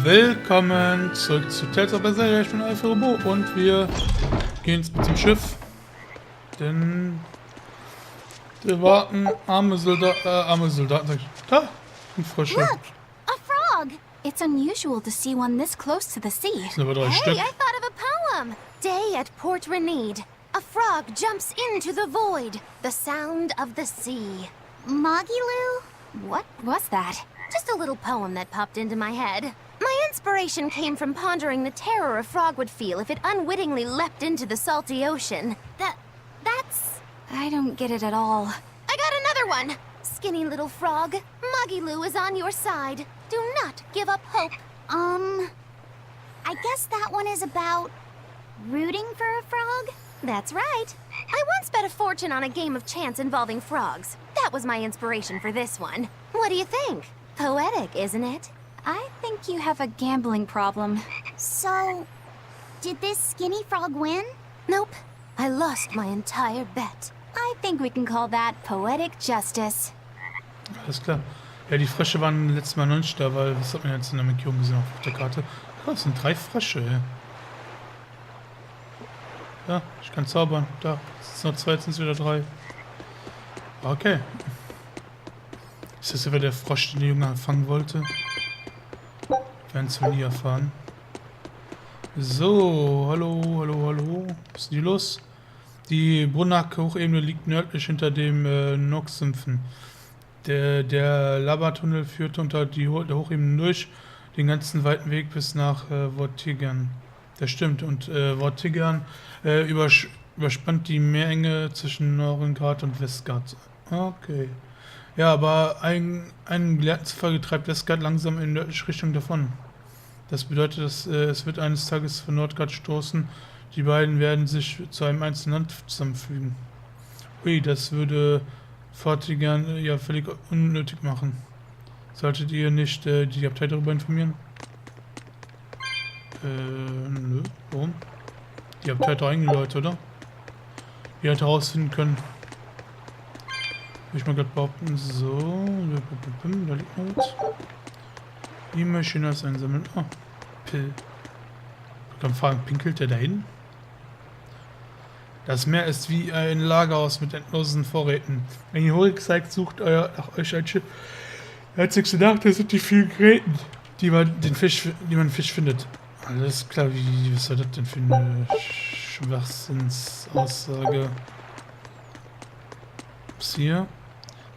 Willkommen zurück zu Tales of Berseria. Ich bin FioreBo und wir gehen jetzt zum Schiff. Denn wir warten arme Soldaten, sag ich. Da, ein Frösche. Look, a frog. It's unusual to see one this close to the sea. Das sind aber 3 Hey, Stück. I thought of a poem. Day at Port Renede. A frog jumps into the void. The sound of the sea. Magilu? What was that? Just a little poem that popped into my head. My inspiration came from pondering the terror a frog would feel if it unwittingly leapt into the salty ocean. That's... I don't get it at all. I got another one. Skinny little frog, Magilu is on your side. Do not give up hope. I guess that one is about rooting for a frog? That's right. I once bet a fortune on a game of chance involving frogs. That was my inspiration for this one. What do you think? Poetic, isn't it? I think you have a gambling problem. So, did this skinny frog win? Nope. I lost my entire bet. I think we can call that poetic justice. Alles klar. Ja, die Frösche waren letztes Mal noch nicht da, weil, was hat man jetzt in der Markierung gesehen auf der Karte? Oh, das sind 3 Frösche, ey. Ja, ich kann zaubern. Da, es sind noch 2, jetzt sind es wieder 3. Okay. Ist das etwa der Frosch, den der Junge fangen wollte? Werden es wohl nie erfahren. So, hallo. Was ist denn hier los? Die Brunnack-Hochebene liegt nördlich hinter dem Noxymphen. Der Lavatunnel führt unter der Hochebene durch, den ganzen weiten Weg bis nach Vortigern. Das stimmt, und Vortigern überspannt die Meerenge zwischen Norengrad und Westgard. Okay. Ja, aber einen Gelehrten zufolge treibt Westgard langsam in nördliche Richtung davon. Das bedeutet, dass es wird eines Tages von Nordgard stoßen. Die beiden werden sich zu einem einzelnen Land zusammenfügen. Ui, das würde Vortigern ja völlig unnötig machen. Solltet ihr nicht die Abtei darüber informieren? Nö. Warum? Die Abtei hat doch eigene Leute, oder? Die hat herausfinden können. Will ich mal gerade behaupten. So. Da liegt noch was. E-Mail Schönes einsammeln. Oh. Pill. Ich kann fragen, pinkelt der dahin? Das Meer ist wie ein Lagerhaus mit endlosen Vorräten. Wenn ihr Horik zeigt, sucht nach euch ein Schiff. Der einzigste Nachteil sind die vielen Gräten, die man Fisch findet. Alles klar, was soll das denn für eine Schwachsinnsaussage? Was hier?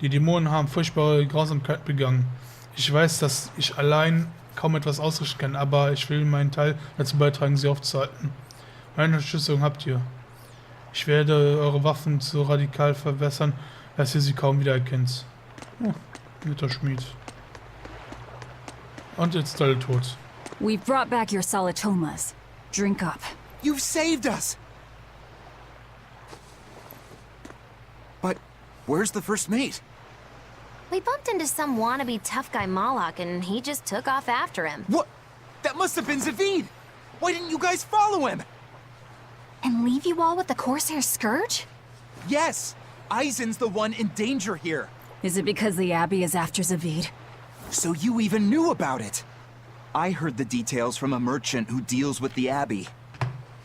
Die Dämonen haben furchtbare Grausamkeit begangen. Ich weiß, dass ich allein kaum etwas ausrichten kann, aber ich will meinen Teil dazu beitragen, sie aufzuhalten. Meine Unterstützung habt ihr. Ich werde eure Waffen so radikal verbessern, dass ihr sie kaum wiedererkennt. Oh, netter Schmied. Und jetzt alle tot. We've brought back your solitomas. Drink up. You've saved us! But where's the first mate? We bumped into some wannabe tough guy Moloch and he just took off after him. What? That must have been Zavid! Why didn't you guys follow him? And leave you all with the Corsair Scourge? Yes! Eisen's the one in danger here. Is it because the Abbey is after Zavid? So you even knew about it? I heard the details from a merchant who deals with the Abbey.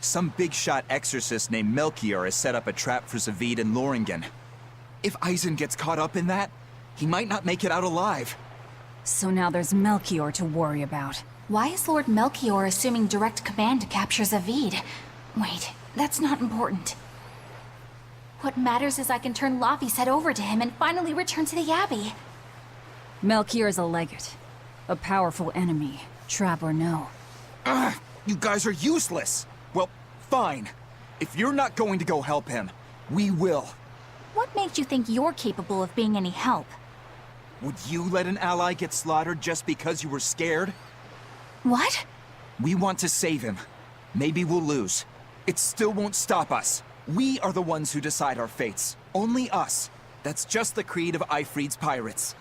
Some big-shot exorcist named Melchior has set up a trap for Zavid and Loringen. If Eisen gets caught up in that, he might not make it out alive. So now there's Melchior to worry about. Why is Lord Melchior assuming direct command to capture Zavid? Wait, that's not important. What matters is I can turn Lavi's head over to him and finally return to the Abbey. Melchior is a legate. A powerful enemy, trap or no. Ugh, you guys are useless! Well, fine. If you're not going to go help him, we will. What makes you think you're capable of being any help? Would you let an ally get slaughtered just because you were scared? What? We want to save him. Maybe we'll lose. It still won't stop us. We are the ones who decide our fates. Only us. That's just the creed of Ifrid's pirates.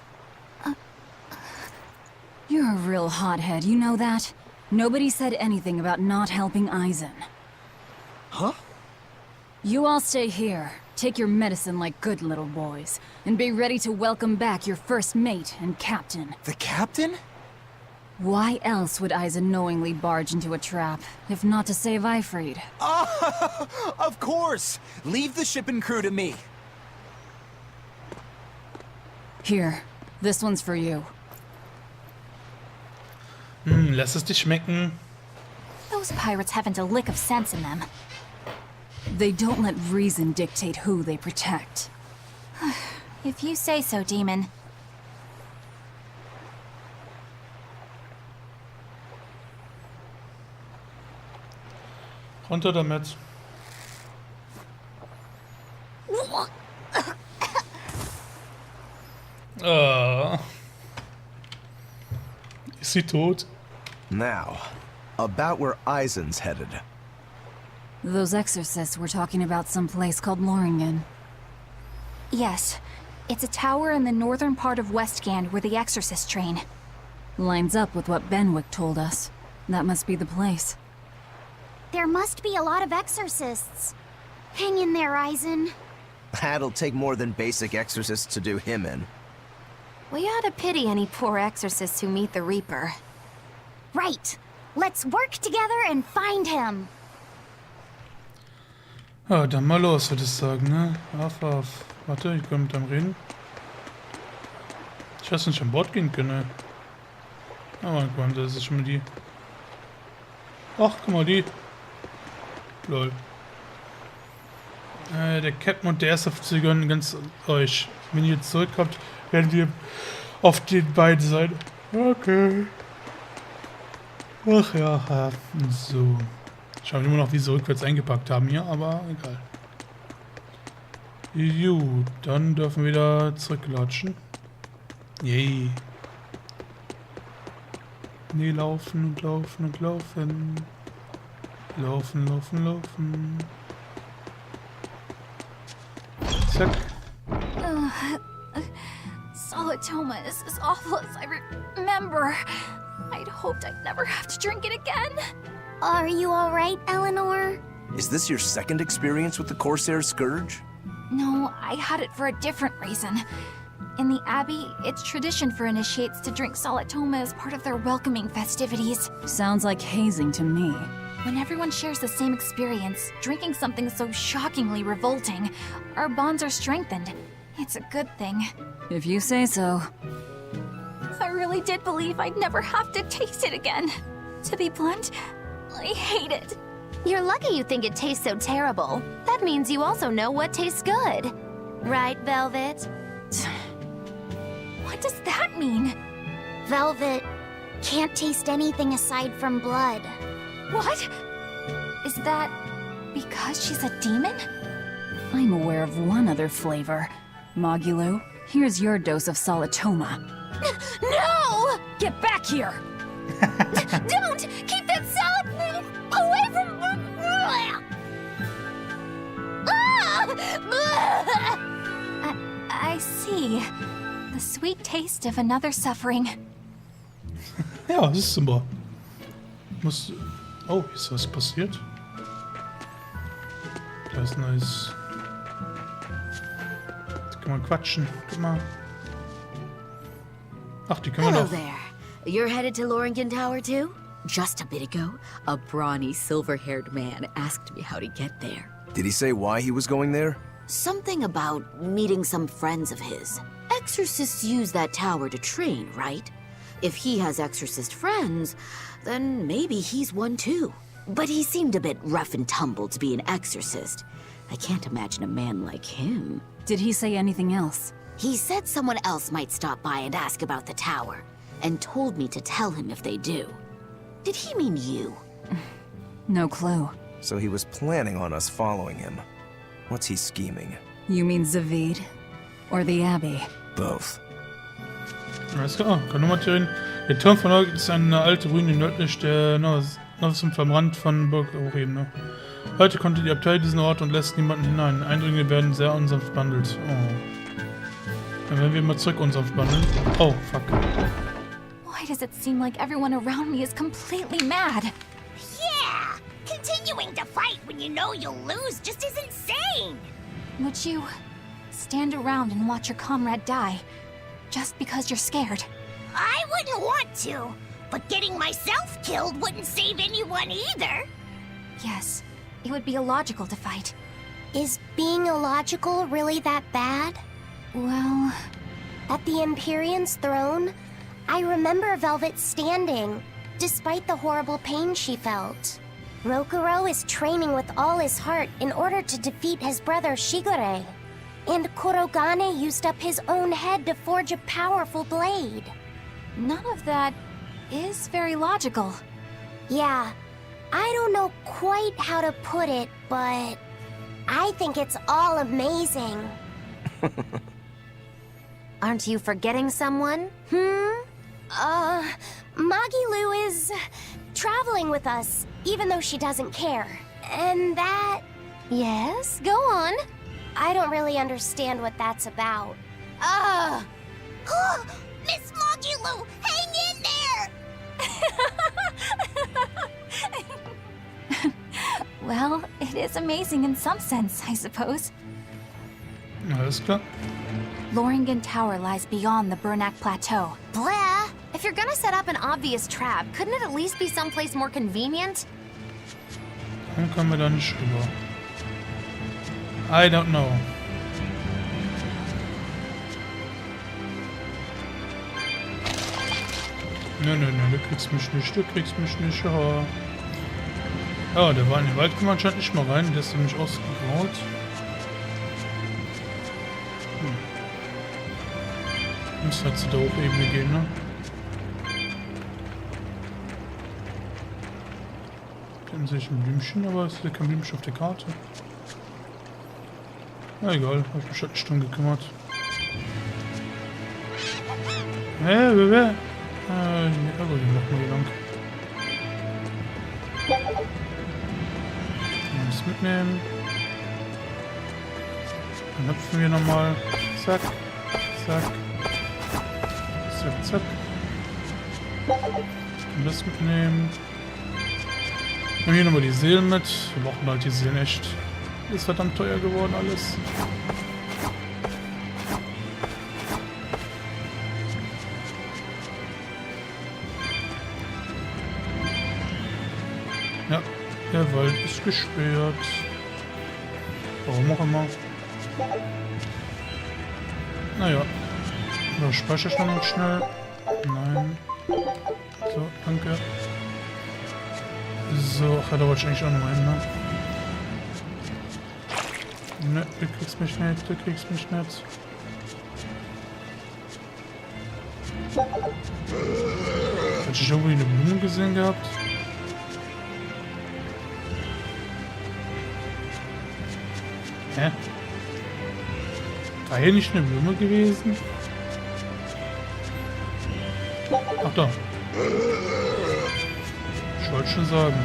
You're a real hothead, you know that? Nobody said anything about not helping Eisen. Huh? You all stay here. Take your medicine like good little boys, and be ready to welcome back your first mate and captain. The captain? Why else would Eisen knowingly barge into a trap, if not to save Eifried? Of course! Leave the ship and crew to me. Here, this one's for you. Lass es dich schmecken. Those pirates haven't a lick of sense in them. They don't let reason dictate who they protect. If you say so, Demon. Runter damit. Ist sie tot? Now, about where Eisen's headed. Those exorcists were talking about some place called Loringen. Yes. It's a tower in the northern part of Westgand where the exorcists train. Lines up with what Benwick told us. That must be the place. There must be a lot of exorcists. Hang in there, Eisen. That'll take more than basic exorcists to do him in. We ought to pity any poor exorcists who meet the Reaper. Right. Let's work together and find him. Ja, dann mal los, würde ich sagen, ne? Auf. Warte, ich kann mit dem reden. Ich weiß nicht, an Bord gehen können. Aber guck mal, das ist schon mal die. Ach, guck mal, die. Lol. Der Captain und der erste Offizier gehören ganz euch. Wenn ihr zurückkommt, werden wir auf den beiden sein. Okay. Ach ja. So. Schauen wir immer noch, wie sie rückwärts eingepackt haben hier, aber egal. Gut, dann dürfen wir wieder zurücklatschen. Yay. Nee, laufen und laufen und laufen. Laufen. Zack. Solitoma is as awful as I remember. I'd hoped I'd never have to drink it again. Are you alright, Eleanor? Is this your second experience with the Corsair Scourge? No, I had it for a different reason. In the Abbey, it's tradition for initiates to drink Solitoma as part of their welcoming festivities. Sounds like hazing to me. When everyone shares the same experience, drinking something so shockingly revolting, our bonds are strengthened. It's a good thing. If you say so. I really did believe I'd never have to taste it again. To be blunt, I hate it. You're lucky you think it tastes so terrible. That means you also know what tastes good. Right, Velvet? What does that mean? Velvet can't taste anything aside from blood. What? Is that because she's a demon? I'm aware of one other flavor. Mogulu, here's your dose of Solitoma. No! Get back here! Don't! Keep that salad away from... I see. The sweet taste of another suffering. Ja, das ist super. Muss. Oh, ist was passiert? Das ist nice. Jetzt kann man quatschen. Guck mal. Ach, die können wir Hello noch. there. You're headed to Loringen Tower too? Just a bit ago, a brawny, silver-haired man asked me how to get there. Did he say why he was going there? Something about meeting some friends of his. Exorcists use that tower to train, right? If he has exorcist friends, then maybe he's one too. But he seemed a bit rough and tumble to be an exorcist. I can't imagine a man like him. Did he say anything else? He said someone else might stop by and ask about the tower, and told me to tell him if they do. Did he mean you? No clue. So he was planning on us following him. What's he scheming? You mean Zavid? Or the Abbey? Both. Alles klar, kann nochmal theorien. Der Turm von Nord ist eine alte Ruine nördlich der Nordwesten vom Rand von Burg Hochebene. Heute konnte die Abtei diesen Ort und lässt niemanden hinein. Eindringlinge werden sehr unsanft behandelt. Oh. Dann werden wir mal zurück unsanft behandeln. Oh, fuck. Why does it seem like everyone around me is completely mad? Yeah! Continuing to fight when you know you'll lose just is insane! Would you stand around and watch your comrade die just because you're scared? I wouldn't want to, But getting myself killed wouldn't save anyone either. Yes, it would be illogical to fight. Is being illogical really that bad? Well, At the Empyrean's throne, I remember Velvet standing, despite the horrible pain she felt. Rokuro is training with all his heart in order to defeat his brother Shigure. And Kurogane used up his own head to forge a powerful blade. none of that is very logical. Yeah, I don't know quite how to put it, but I think it's all amazing. Aren't you forgetting someone? Magilu is traveling with us, even though she doesn't care. And that... Yes, go on. I don't really understand what that's about. Miss Magilu, hang in there! Well, it is amazing in some sense, I suppose. Alles klar. Loringen Tower lies beyond the Bernac Plateau. Blah! If you're gonna set up an obvious trap, couldn't it at least be someplace more convenient? Warum kommen wir da nicht rüber? I don't know. Nö, du kriegst mich nicht, ja. Ja, der war in den Wald, kann man anscheinend nicht mal rein, der ist nämlich ausgegraut. Muss halt zu der Hochebene gehen, ne? Dann sehe ich ein Blümchen, aber es ist kein Blümchen auf der Karte. Na egal, hab ich mich halt nicht drum gekümmert. Wer? Ja, gut, den machen wir lang. Das mitnehmen. Dann hüpfen wir nochmal. Zack. Und das mitnehmen. Nehmen hier nochmal die Seelen mit. Wir brauchen halt die Seelen echt. Ist verdammt teuer geworden alles. Ja, der Wald ist gesperrt. Warum auch immer. Naja. So, Speicherstand noch schnell. Nein. So, danke. So, ach, da wollte ich eigentlich auch noch mal hin, ne? Ne, du kriegst mich nicht. Hatte ich irgendwie eine Blume gesehen gehabt? Hä? War hier nicht eine Blume gewesen? Ach da. Ich wollte schon sagen.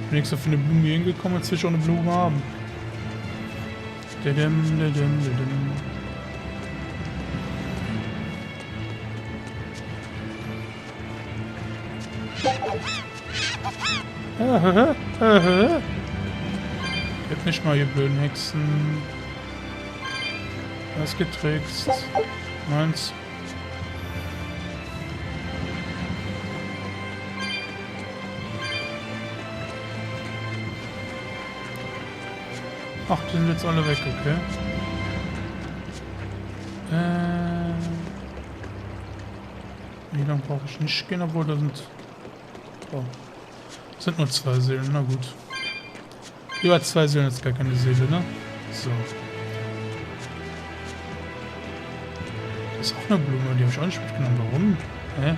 Ich bin extra für eine Blume hier hingekommen, jetzt will ich auch eine Blume haben. Geht nicht mal, ihr blöden Hexen. Was getrickst? Meins. Ach, die sind jetzt alle weg, okay. Wie lange brauche ich nicht gehen, obwohl da sind... Oh. Das sind nur 2 Seelen, na gut. Über 2 Seelen ist gar keine Seele, ne? So. Das ist auch eine Blume, die habe ich auch nicht mitgenommen. Warum? Hä?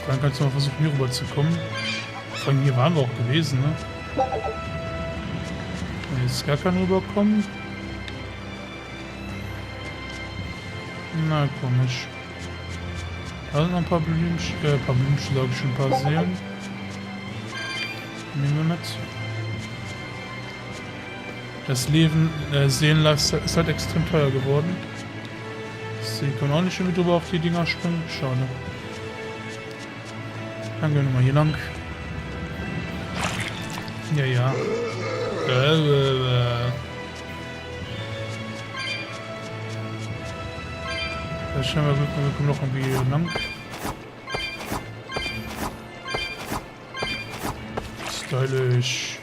Dann kannst du mal versuchen, hier rüber zu kommen. Vor allem hier waren wir auch gewesen, ne? Jetzt gar kein rüberkommen. Na, komisch. Da sind noch ein paar Blümchen, sage ich schon, ein paar Seelen. Nehmen wir mit. Das Leben, Seelenlifestyle ist halt extrem teuer geworden. Sie können auch nicht irgendwie drüber auf die Dinger springen. Schade. Dann gehen wir mal hier lang. Ja. Vielleicht haben wir Glück, wir kommen noch irgendwie lang. Stylisch.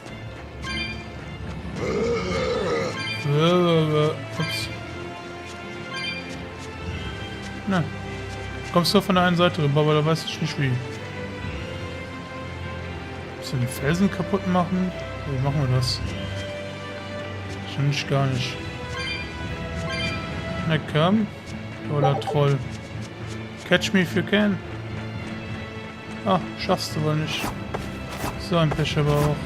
Ups. Na. Kommst du von der einen Seite rüber, aber da weiß ich nicht wie. Müssen wir den Felsen kaputt machen? Wie machen wir das? Wahrscheinlich gar nicht. Na komm. Oder Troll. Catch me if you can. Ah, schaffst du wohl nicht. So ein Pech aber auch.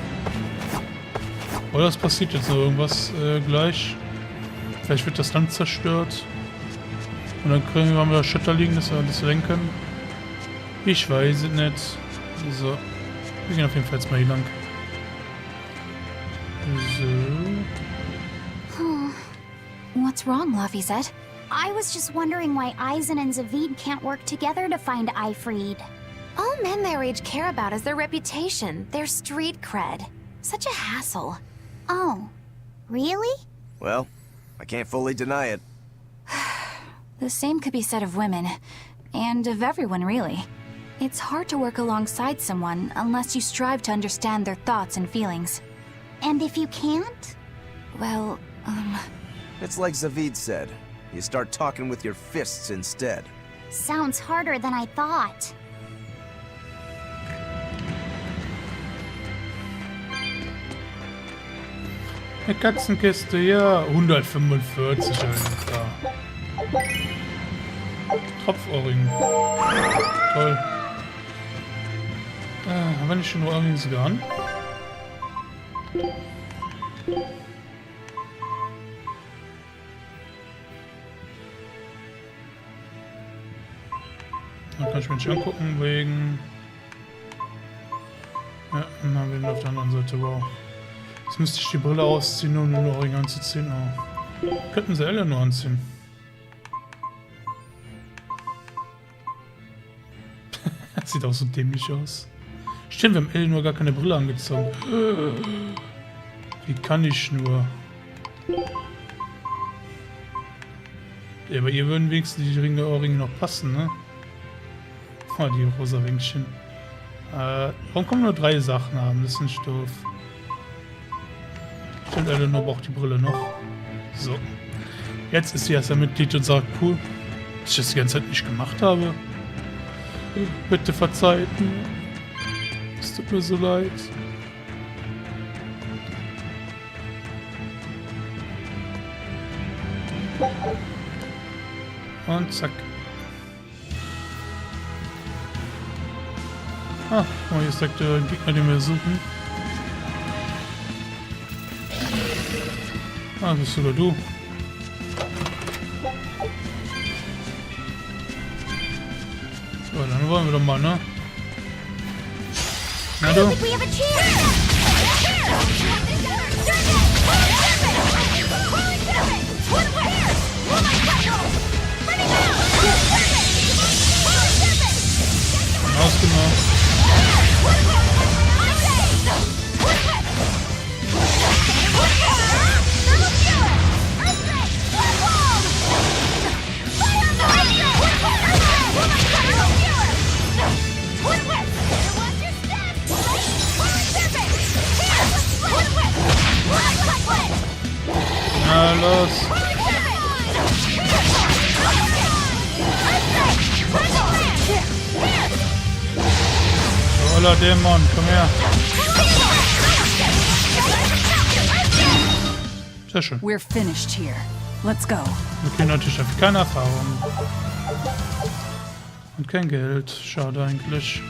Oder es passiert jetzt noch irgendwas gleich. Vielleicht wird das Land zerstört. Und dann kriegen wir mal Schütter liegen, dass wir das lenken. Ich weiß es nicht. So. Wir gehen auf jeden Fall jetzt mal hier lang. So. What's wrong, Luffy said? I was just wondering why Aizen and Zavid can't work together to find Ifrid. All men their age care about is their reputation, their street cred. Such a hassle. Oh, really? Well, I can't fully deny it. The same could be said of women, and of everyone, really. It's hard to work alongside someone unless you strive to understand their thoughts and feelings. And if you can't? Well, It's like Zavid said. You start talking with your fists instead. Sounds harder than I thought. Eine Katzenkiste, ja. 145, Alter. Tropfohrring. Toll. Haben wir nicht schon nur Ohrringe sogar an? Dann kann ich mir nicht angucken, wegen... Ja, dann haben wir ihn auf der anderen Seite, wow. Jetzt müsste ich die Brille ausziehen, um den Ohrring anzuziehen. Oh. Könnten sie alle nur anziehen. Das sieht auch so dämlich aus. Stimmt, wir haben L nur gar keine Brille angezogen. Wie kann ich nur? Ja, aber ihr würden wenigstens die Ohrringe noch passen, ne? Oh, die rosa Wänkchen. Warum können wir nur 3 Sachen haben? Das ist nicht doof. Stimmt, Eleanor braucht die Brille noch. So. Jetzt ist sie erst ein Mitglied und sagt, cool, dass ich das die ganze Zeit nicht gemacht habe. Bitte verzeiht mir. Es tut mir so leid. Und zack. Ah, guck mal, hier ist direkt der Gegner, den wir suchen. Ah, bist sogar du. So, dann wollen wir doch mal, ne? Na du? Ausgemacht. Na los. Hola Dämon, komm her. Sehr schön. We're finished here. Let's go. Okay, natürlich habe ich keine Erfahrung. Und kein Geld. Schade eigentlich.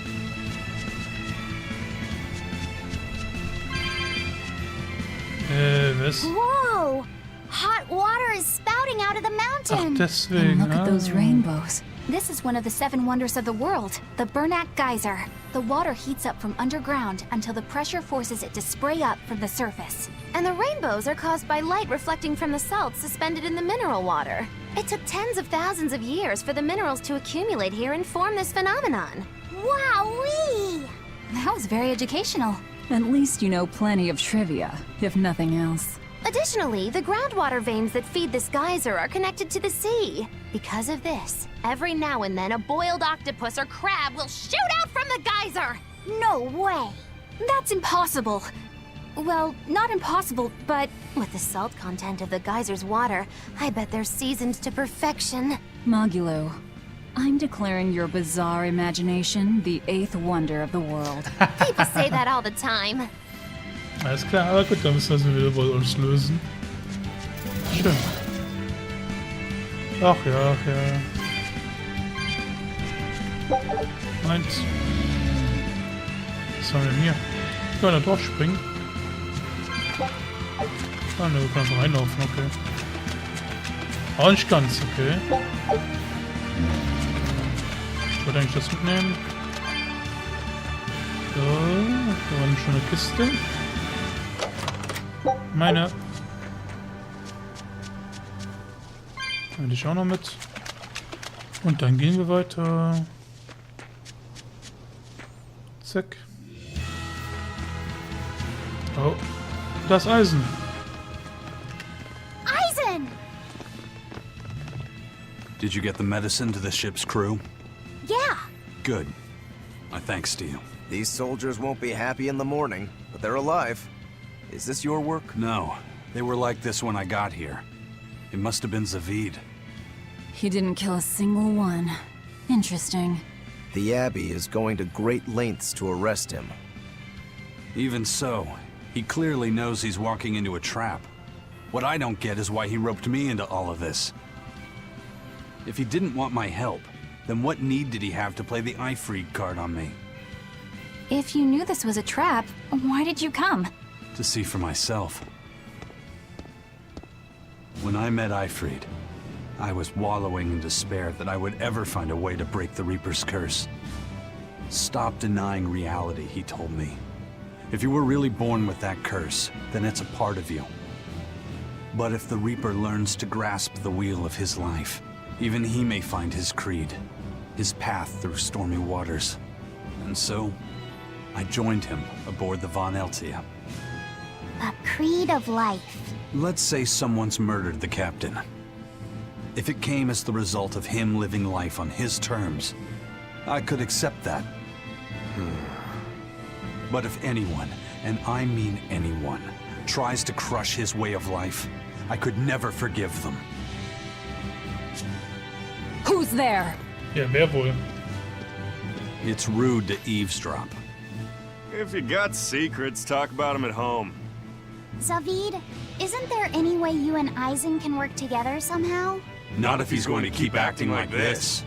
Was? Whoa! Hot water is spouting out of the Ach, mountain. deswegen. Look at those ah. rainbows. This is one of the 7 wonders of the world, the Bernak Geyser. The water heats up from underground until the pressure forces it to spray up from the surface. And the rainbows are caused by light reflecting from the salts suspended in the mineral water. It took tens of thousands of years for the minerals to accumulate here and form this phenomenon. Wowee! That was very educational. At least you know plenty of trivia, if nothing else. Additionally, the groundwater veins that feed this geyser are connected to the sea. Because of this, every now and then a boiled octopus or crab will shoot out from the geyser! No way! That's impossible. Well, not impossible, but with the salt content of the geyser's water, I bet they're seasoned to perfection. Magulu, I'm declaring your bizarre imagination the 8th wonder of the world. People say that all the time. Alles klar, aber gut, dann müssen wir sie wieder wohl uns lösen. Schön. Ach ja, ach ja. Eins. Was haben wir denn hier? Können wir da drauf springen? Ah ne, wir können einfach reinlaufen, okay. Auch nicht ganz, okay. Ich wollte eigentlich das mitnehmen. So, da war eine schöne Kiste. Meine. Nehme ich auch noch mit. Und dann gehen wir weiter. Zack. Oh, das Eisen. Eisen! Did you get the medicine to the ship's crew? Yeah. Good. My thanks to you. These soldiers won't be happy in the morning, but they're alive. Is this your work? No. They were like this when I got here. It must have been Zavid. He didn't kill a single one. Interesting. The Abbey is going to great lengths to arrest him. Even so, he clearly knows he's walking into a trap. What I don't get is why he roped me into all of this. If he didn't want my help, then what need did he have to play the Ifreed card on me? If you knew this was a trap, why did you come? To see for myself. When I met Ifreed, I was wallowing in despair that I would ever find a way to break the Reaper's curse. Stop denying reality, he told me. If you were really born with that curse, then it's a part of you. But if the Reaper learns to grasp the wheel of his life, even he may find his creed, his path through stormy waters. And so, I joined him aboard the Von Eltia. A creed of life. Let's say someone's murdered the captain. If it came as the result of him living life on his terms, I could accept that. But if anyone, and I mean anyone, tries to crush his way of life, I could never forgive them. Who's there? Ja, wer wohl? It's rude to eavesdrop. If you got secrets, talk about them at home. Zavid, isn't there any way you and Eisen can work together somehow? Not if he's going to keep acting like this.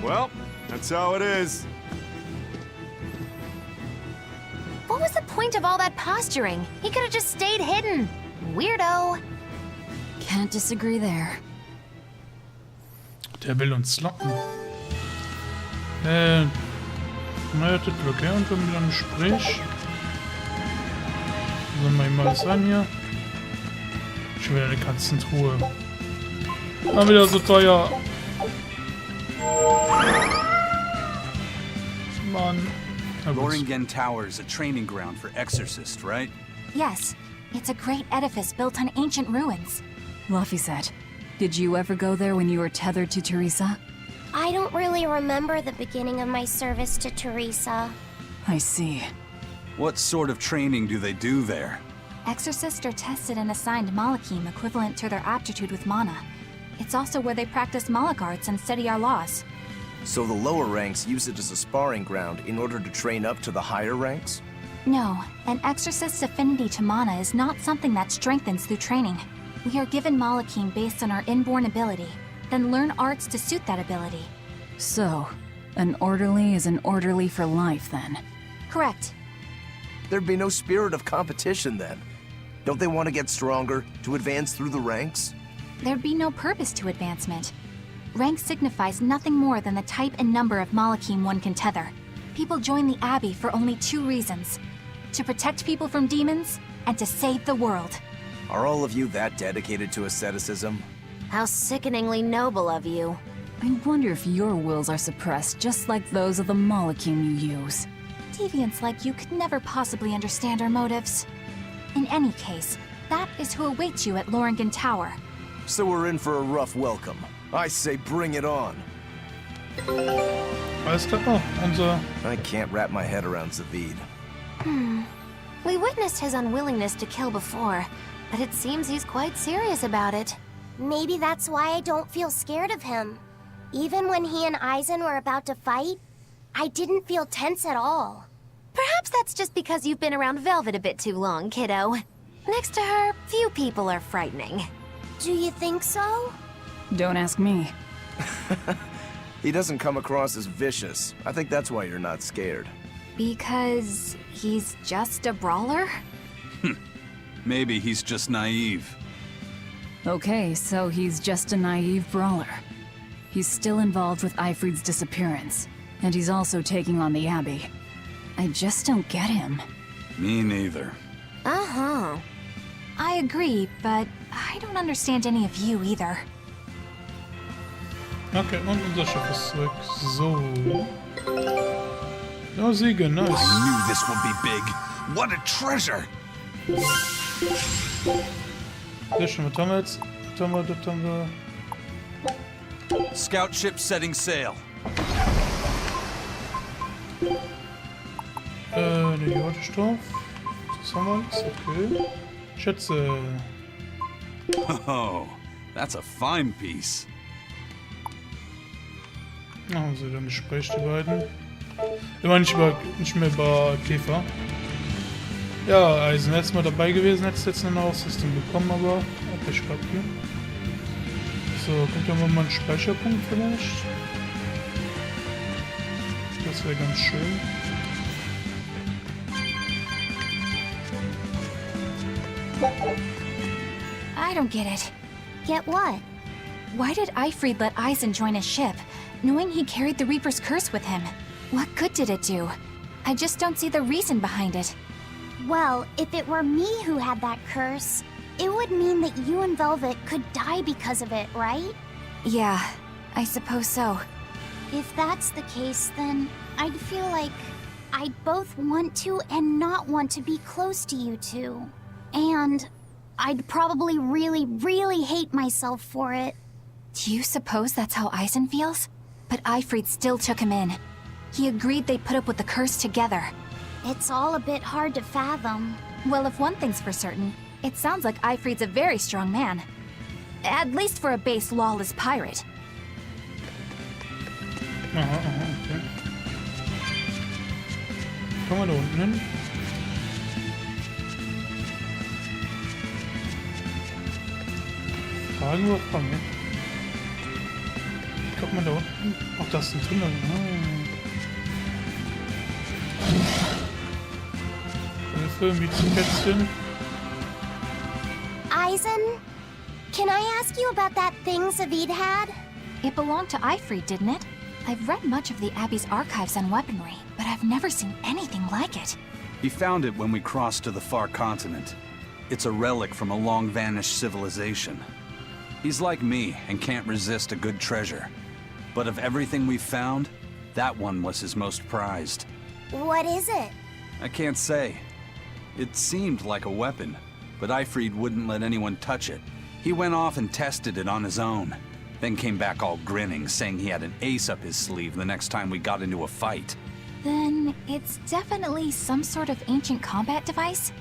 Well, that's how it is. What was the point of all that posturing? He could have just stayed hidden. Weirdo. Can't disagree there. Der will uns locken. Neuer Titel, okay, und wir haben wieder ein Gespräch. Sollen wir mal das an hier? Schon wieder eine Katzentruhe. War wieder so teuer. Mann. Na gut. Lauringen Tower is a training ground for exorcists, right? Yes, it's a great edifice built on ancient ruins. Laphicet, did you ever go there when you were tethered to Teresa? I don't really remember the beginning of my service to Teresa. I see. What sort of training do they do there? Exorcists are tested and assigned Malachim equivalent to their aptitude with mana. It's also where they practice Malach arts and study our laws. So the lower ranks use it as a sparring ground in order to train up to the higher ranks? No, an exorcist's affinity to mana is not something that strengthens through training. We are given Malachim based on our inborn ability, then learn arts to suit that ability. So, an orderly is an orderly for life, then? Correct. There'd be no spirit of competition then. Don't they want to get stronger, to advance through the ranks? There'd be no purpose to advancement. Rank signifies nothing more than the type and number of Malachim one can tether. People join the Abbey for only two reasons: to protect people from demons, and to save the world. Are all of you that dedicated to asceticism? How sickeningly noble of you. I wonder if your wills are suppressed just like those of the Malachim you use. Deviants like you could never possibly understand our motives. In any case, that is who awaits you at Lauringen Tower. So we're in for a rough welcome. I say bring it on. Alles klar. Oh, unser... I can't wrap my head around Zavid. We witnessed his unwillingness to kill before, but it seems he's quite serious about it. Maybe that's why I don't feel scared of him. Even when he and Eisen were about to fight, I didn't feel tense at all. Perhaps that's just because you've been around Velvet a bit too long, kiddo. Next to her, few people are frightening. Do you think so? Don't ask me. He doesn't come across as vicious. I think that's why you're not scared. Because he's just a brawler? Maybe he's just naive. Okay, so he's just a naive brawler. He's still involved with Eifried's disappearance, and he's also taking on the Abbey. I just don't get him. Me neither. Uh-huh. I agree, but I don't understand any of you either. Okay, und unser Schiff ist zurück. So. Ja, Siege, nice. I knew this would be big. What a treasure! Sehr schön, was haben wir jetzt? Das haben wir... Scout ship setting sail. Ne, die Autostoff. Das haben wir alles, okay. Schätze. Oh, that's a fine piece. Haben sie dann Gespräch, die beiden. Immer nicht mehr über Käfer. Ja, Eisen, hättest mal dabei gewesen, hättest jetzt eine Ausrüstung bekommen, aber hat Pech gehabt hier. So, kommt ja mal ein Speicherpunkt vielleicht. Das wäre ganz schön. I don't get it. Get what? Why did Eifried let Eisen join his ship, knowing he carried the Reaper's curse with him? What good did it do? I just don't see the reason behind it. Well, if it were me who had that curse, it would mean that you and Velvet could die because of it, right? Yeah, I suppose so. If that's the case, then I'd feel like I'd both want to and not want to be close to you two. And I'd probably really, really hate myself for it. Do you suppose that's how Eisen feels? But Eifried still took him in. He agreed they'd put up with the curse together. It's all a bit hard to fathom. Well, if one thing's for certain, it sounds like Eifried's a very strong man. At least for a base lawless pirate. Aha, okay. Kommen wir da unten hin? Fragen oder Fragen, ja? Kommt man da unten? Ach, das ist ein Tunnel. Hilfe, Miezenkätzchen. Eisen, can I ask you about that thing Zavid had? It belonged to Eifried, didn't it? I've read much of the Abbey's archives on weaponry, but I've never seen anything like it. He found it when we crossed to the far continent. It's a relic from a long-vanished civilization. He's like me and can't resist a good treasure. But of everything we've found, that one was his most prized. What is it? I can't say. It seemed like a weapon, but Eifried wouldn't let anyone touch it. He went off and tested it on his own, then came back all grinning, saying he had an ace up his sleeve the next time we got into a fight. Then it's definitely some sort of ancient combat device?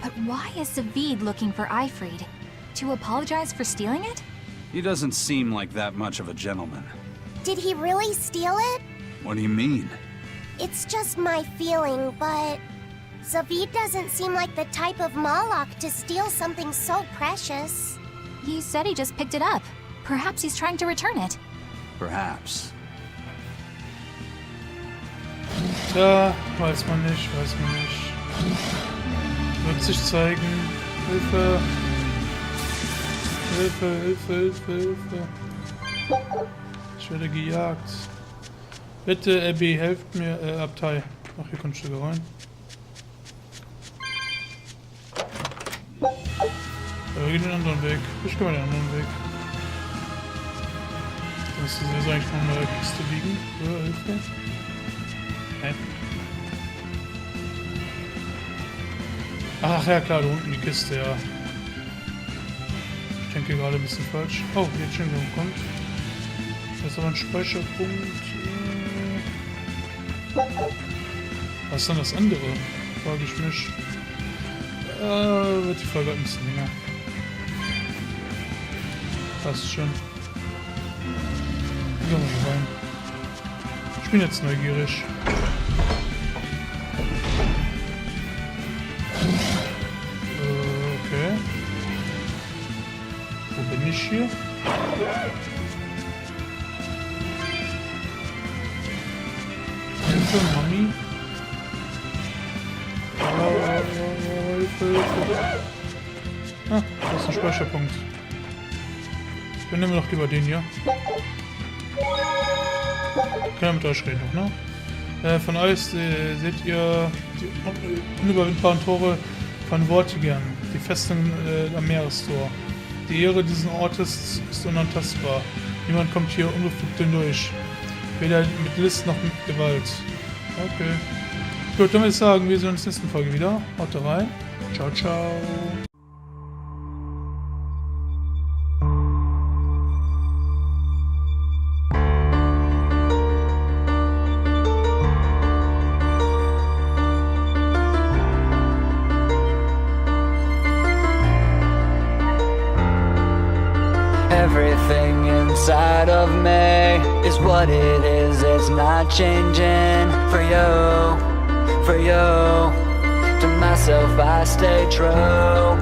But why is Zavid looking for Eifried? To apologize for stealing it? He doesn't seem like that much of a gentleman. Did he really steal it? What do you mean? It's just my feeling, but Zavid doesn't seem like the type of Malak to steal something so precious. He said he just picked it up. Perhaps he's trying to return it. Perhaps. Tja, weiß man nicht. Wird sich zeigen. Hilfe. Hilfe. Ich werde gejagt. Bitte, Abby, helft mir, Abtei. Ach, hier kommt Stücke rein. Wir gehen den anderen Weg. Ich gehe mal den anderen Weg. Das ist jetzt eigentlich noch eine Kiste liegen. Hilfe. Hä? Ach ja, klar, da unten die Kiste, ja. Ich denke gerade ein bisschen falsch. Oh, die Entschuldigung kommt. Das ist aber ein Speicherpunkt. Was ist dann das andere? Frage ich mich. Wird die Folge ein bisschen länger. Passt schon. Gehen wir mal rein. Ich bin jetzt neugierig. Okay. Wo bin ich hier? Hilfe, Mami. Ah, das ist ein Speicherpunkt. Dann nehmen wir doch lieber den hier. Kann ja mit euch reden noch, ne? Von euch seht ihr die unüberwindbaren Tore von Vortigern, die Festung am Meerestor. Die Ehre dieses Ortes ist unantastbar. Niemand kommt hier unbefugt hindurch. Weder mit List noch mit Gewalt. Okay. Gut, dann würde ich sagen, wir sehen uns in der nächsten Folge wieder. Haut rein. Ciao, ciao. Everything inside of me is what it is, it's not changing. For you, to myself I stay true.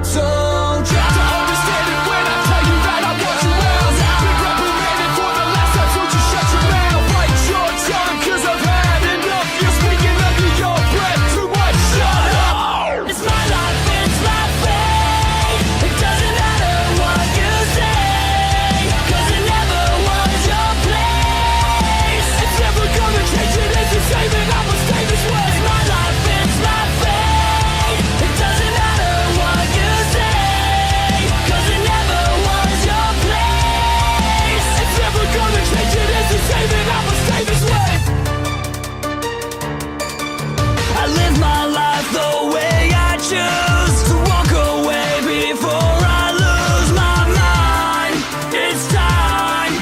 So try to understand it when I tell you that I want you well. Been reprimanded for the last time, so just shut your mouth. Bite your tongue, cause I've had enough. You're speaking under your breath, too much, shut up. It's my life, it's my fate. It doesn't matter what you say, cause it never was your place. It's never gonna change, it is the same and I will stay this way. It's my life, it's my fate. It doesn't matter what you say, cause it never was your place. It's never gonna change, it is the same and I will stay this way. I live my life the way I choose to walk away before I lose my mind. It's time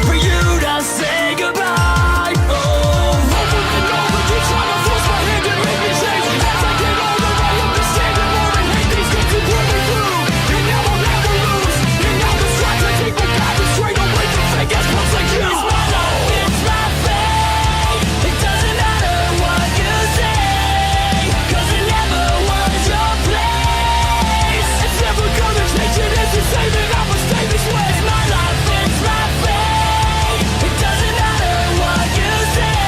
for you to say goodbye. Oh, over and over you try to force my hand and make me change. As I get older I understand that more and hate these things you put me through. And now I'll never lose. And now I'm trying to take my guidance straight away from fake ass punks like you. It's my life, it's my fate. It doesn't matter what you say, cause it never was your place. It's never gonna change, it is the same and I will stay this way. It's my life, it's my fate. It doesn't matter what you say,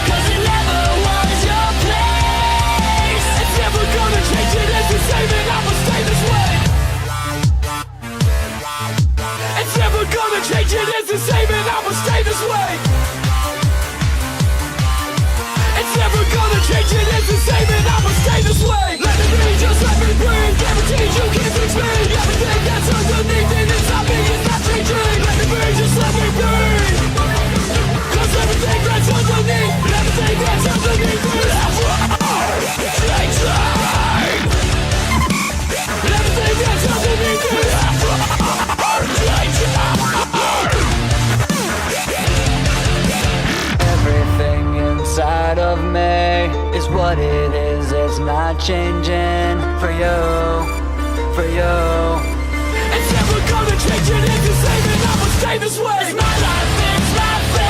cause it never was your place. It's never gonna change, it is the same and I will stay this way. It's never gonna change, it is the same and I will stay this way. It's never gonna change, it is the same and I will stay this way. Let it be, just let me breathe. Guaranteed you can't fix me. Everything that's underneath it inside me is not changing. Let it be, just let me breathe. Cause everything that's underneath, everything that's underneath is changing. Everything that's underneath is changing. Everything inside of me is what it is, it's not changing. For you, it's never gonna change, it is the same and I will stay this way. It's my life, it's my fate.